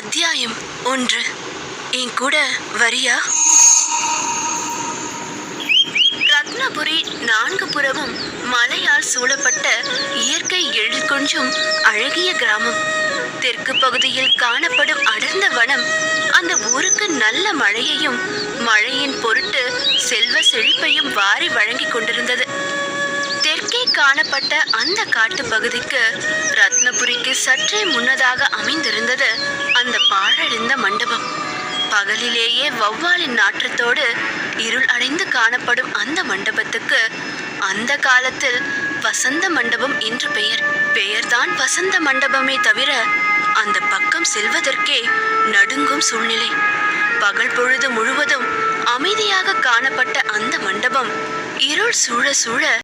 அத்தியாயம் 1. என் கூட வரியா? ரத்னபுரி நான்கு புறமும் மலையால் சூழப்பட்ட இயற்கை எழில் கொஞ்சும் அழகிய கிராமம். தெற்கு பகுதியில் காணப்படும் அடர்ந்த வனம் அந்த ஊருக்கு நல்ல மழையையும் மழையின் பொருட்டு செல்வ செழிப்பையும் வாரி வழங்கி கொண்டிருந்தது. தெற்கே காணப்பட்ட அந்த காட்டு பகுதிக்கு ரத்னபுரிக்கு சற்றே முன்னதாக அமைந்திருந்தது அந்த பாழடைந்த மண்டபம். பகலிலேயே வௌவாலின் நாற்றத்தோடு இருள் அடைந்து காணப்படும் அந்த மண்டபத்துக்கு அந்த காலத்தில் வசந்த மண்டபம் என்று பெயர்தான் வசந்த மண்டபமே தவிர அந்த பக்கம் செல்வதற்கே நடுங்கும் சூழ்நிலை. பகல் பொழுது முழுவதும் அமைதியாக காணப்பட்ட அந்த மண்டபம் இருள் சூழ சூழ